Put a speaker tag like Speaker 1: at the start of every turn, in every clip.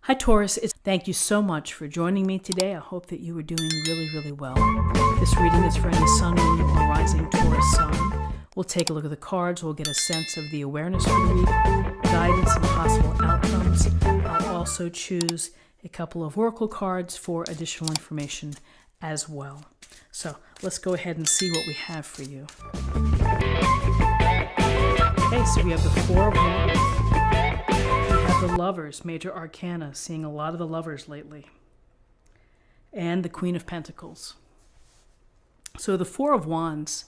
Speaker 1: Hi Taurus, thank you so much for joining me today. I hope that you are doing really, really well. This reading is for any Sun, Moon, or Rising Taurus Sun. We'll take a look at the cards. We'll get a sense of the awareness for the week, guidance and possible outcomes. I'll also choose a couple of oracle cards for additional information as well. So let's go ahead and see what we have for you. Okay, so we have the Four of Wands. The Lovers, major arcana, seeing a lot of the Lovers lately. And the Queen of Pentacles. So the Four of Wands,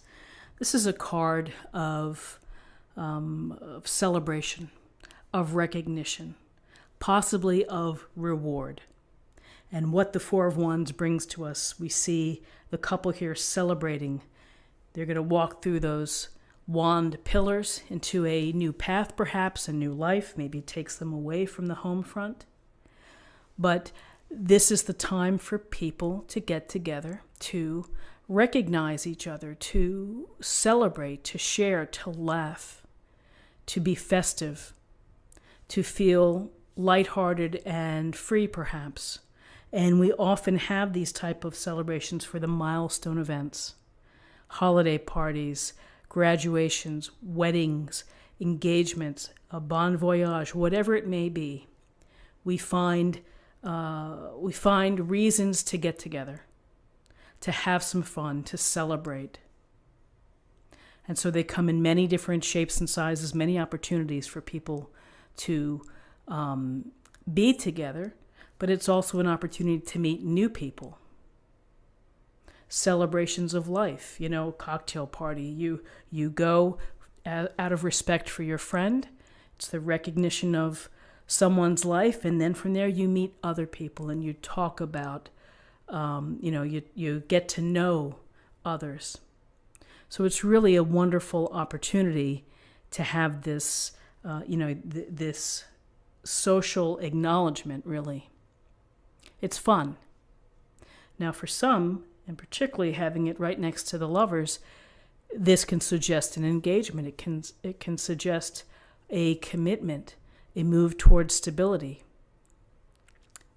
Speaker 1: this is a card of celebration, of recognition, possibly of reward. And what the Four of Wands brings to us, we see the couple here celebrating. They're going to walk through those wand pillars into a new path, perhaps a new life. Maybe it takes them away from the home front. But this is the time for people to get together, to recognize each other, to celebrate, to share, to laugh, to be festive, to feel lighthearted and free, perhaps. And we often have these type of celebrations for the milestone events, holiday parties, graduations, weddings, engagements, a bon voyage, whatever it may be. We find reasons to get together, to have some fun, to celebrate. And so they come in many different shapes and sizes, many opportunities for people to be together, but it's also an opportunity to meet new people. Celebrations of life, cocktail party. You go out of respect for your friend. It's the recognition of someone's life, and then from there you meet other people and you talk about, you get to know others. So it's really a wonderful opportunity to have this, this social acknowledgement. Really, it's fun. Now, for some, and particularly having it right next to the Lovers, this can suggest an engagement. It can suggest a commitment, a move towards stability,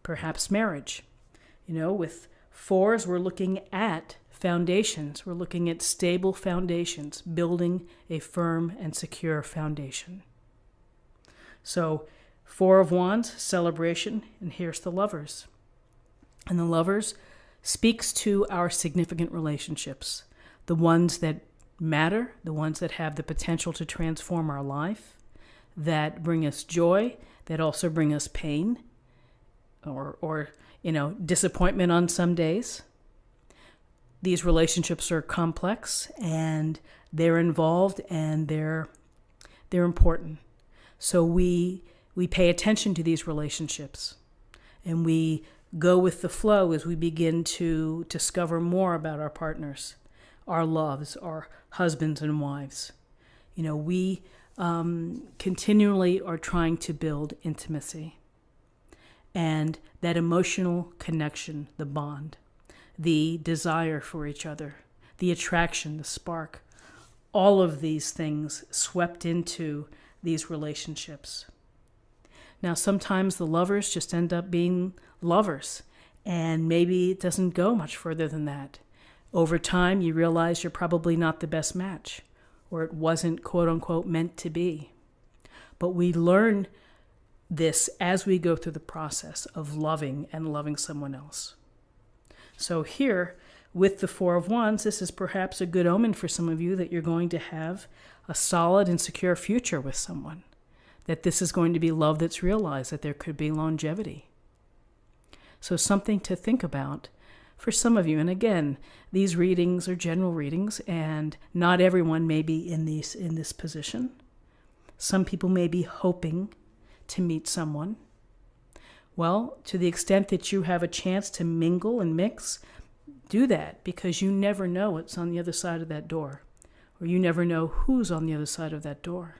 Speaker 1: perhaps marriage. With fours, we're looking at foundations. We're looking at stable foundations, building a firm and secure foundation. So, Four of Wands, celebration, and here's the Lovers. And the Lovers speaks to our significant relationships, the ones that matter, the ones that have the potential to transform our life, that bring us joy, that also bring us pain, or disappointment on some days. These relationships are complex and they're involved and they're important. So we pay attention to these relationships and we go with the flow as we begin to discover more about our partners, our loves, our husbands and wives. We continually are trying to build intimacy and that emotional connection, the bond, the desire for each other, the attraction, the spark, all of these things swept into these relationships. Now, sometimes the Lovers just end up being lovers, and maybe it doesn't go much further than that. Over time, you realize you're probably not the best match, or it wasn't, quote unquote, meant to be. But we learn this as we go through the process of loving and loving someone else. So here, with the Four of Wands, this is perhaps a good omen for some of you that you're going to have a solid and secure future with someone, that this is going to be love that's realized, that there could be longevity. So something to think about for some of you. And again, these readings are general readings, and not everyone may be in this position. Some people may be hoping to meet someone. Well, to the extent that you have a chance to mingle and mix, do that, because you never know what's on the other side of that door, or you never know who's on the other side of that door.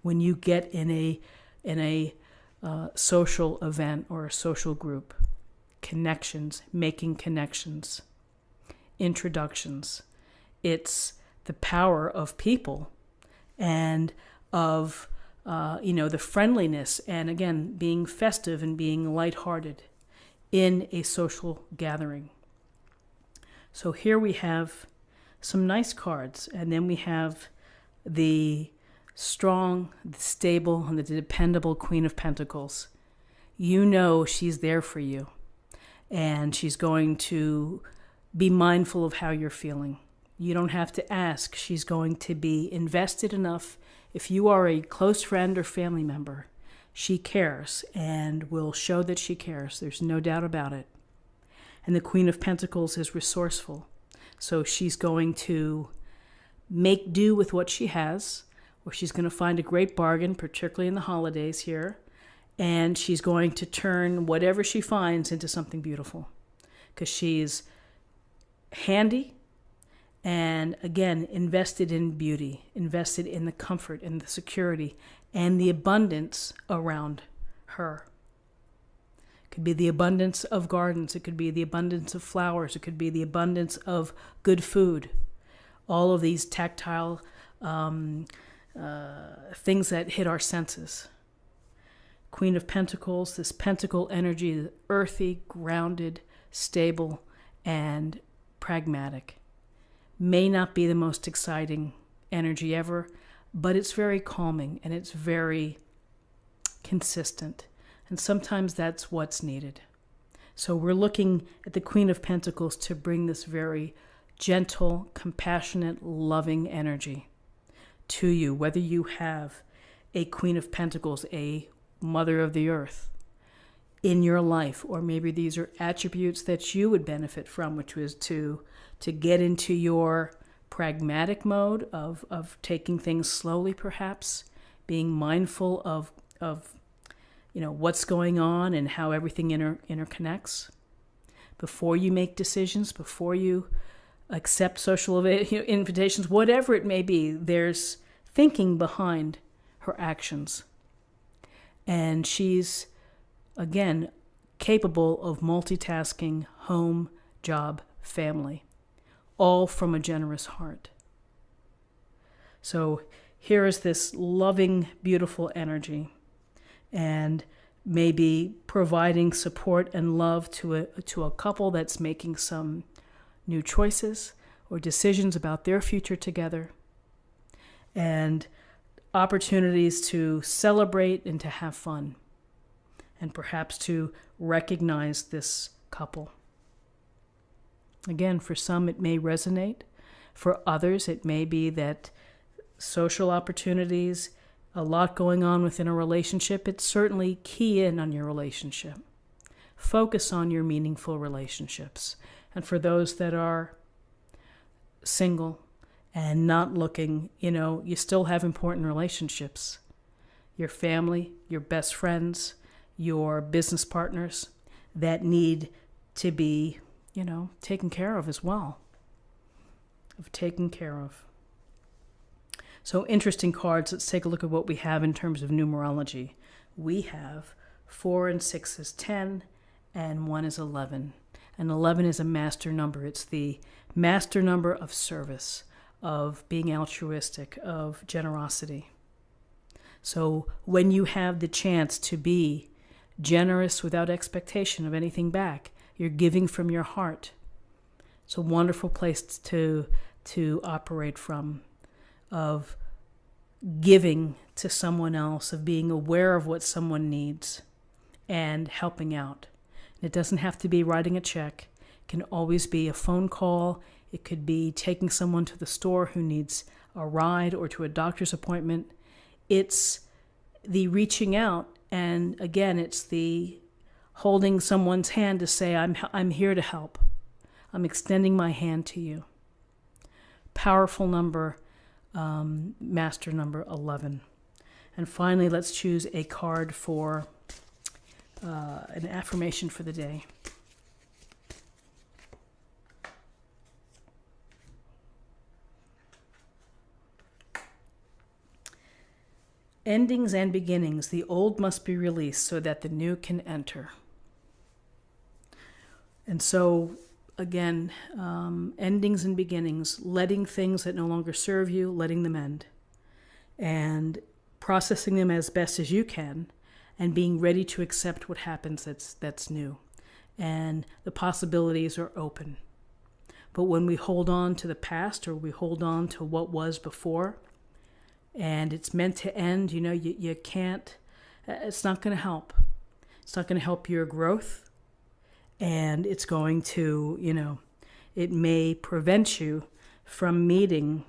Speaker 1: When you get in a social event or a social group, connections, making connections, introductions. It's the power of people and of the friendliness, and again, being festive and being lighthearted in a social gathering. So here we have some nice cards, and then we have the strong, the stable, and the dependable Queen of Pentacles. You know she's there for you, and she's going to be mindful of how you're feeling. You don't have to ask. She's going to be invested enough. If you are a close friend or family member, she cares and will show that she cares. There's no doubt about it. And the Queen of Pentacles is resourceful. So she's going to make do with what she has, or she's going to find a great bargain, particularly in the holidays here. And she's going to turn whatever she finds into something beautiful, because she's handy and, again, invested in beauty, invested in the comfort and the security and the abundance around her. It could be the abundance of gardens. It could be the abundance of flowers. It could be the abundance of good food. All of these tactile things that hit our senses. Queen of Pentacles, this pentacle energy, earthy, grounded, stable, and pragmatic. May not be the most exciting energy ever, but it's very calming and it's very consistent. And sometimes that's what's needed. So we're looking at the Queen of Pentacles to bring this very gentle, compassionate, loving energy to you, whether you have a Queen of Pentacles, a Mother of the Earth in your life, or maybe these are attributes that you would benefit from, which was to get into your pragmatic mode of taking things slowly, perhaps being mindful of what's going on and how everything interconnects before you make decisions, before you accept social invitations, whatever it may be. There's thinking behind her actions. And she's, again, capable of multitasking home, job, family, all from a generous heart. So here is this loving, beautiful energy, and maybe providing support and love to a couple that's making some new choices or decisions about their future together, and opportunities to celebrate and to have fun, and perhaps to recognize this couple. Again, for some it may resonate. For others it may be that social opportunities, a lot going on within a relationship, it's certainly key in on your relationship. Focus on your meaningful relationships. And for those that are single and not looking, you still have important relationships. Your family, your best friends, your business partners that need to be, taken care of as well. So interesting cards. Let's take a look at what we have in terms of numerology. We have 4 and 6 is 10, and 1 is 11. And 11 is a master number. It's the master number of service, of being altruistic, of generosity. So when you have the chance to be generous without expectation of anything back, you're giving from your heart. It's a wonderful place to operate from, of giving to someone else, of being aware of what someone needs and helping out. And it doesn't have to be writing a check. It can always be a phone call. It could be taking someone to the store who needs a ride or to a doctor's appointment. It's the reaching out, and again, it's the holding someone's hand to say, I'm here to help. I'm extending my hand to you. Powerful number, master number 11. And finally, let's choose a card for an affirmation for the day. Endings and beginnings. The old must be released so that the new can enter. And so, again, endings and beginnings, letting things that no longer serve you, letting them end. And processing them as best as you can, and being ready to accept what happens that's new. And the possibilities are open. But when we hold on to the past, or we hold on to what was before, and it's meant to end, you can't, it's not going to help. It's not going to help your growth. And it's going to, it may prevent you from meeting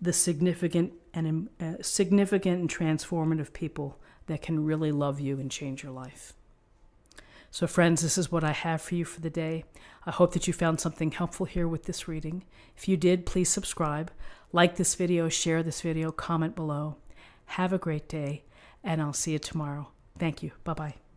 Speaker 1: the significant and transformative people that can really love you and change your life. So friends, this is what I have for you for the day. I hope that you found something helpful here with this reading. If you did, please subscribe, like this video, share this video, comment below. Have a great day, and I'll see you tomorrow. Thank you. Bye-bye.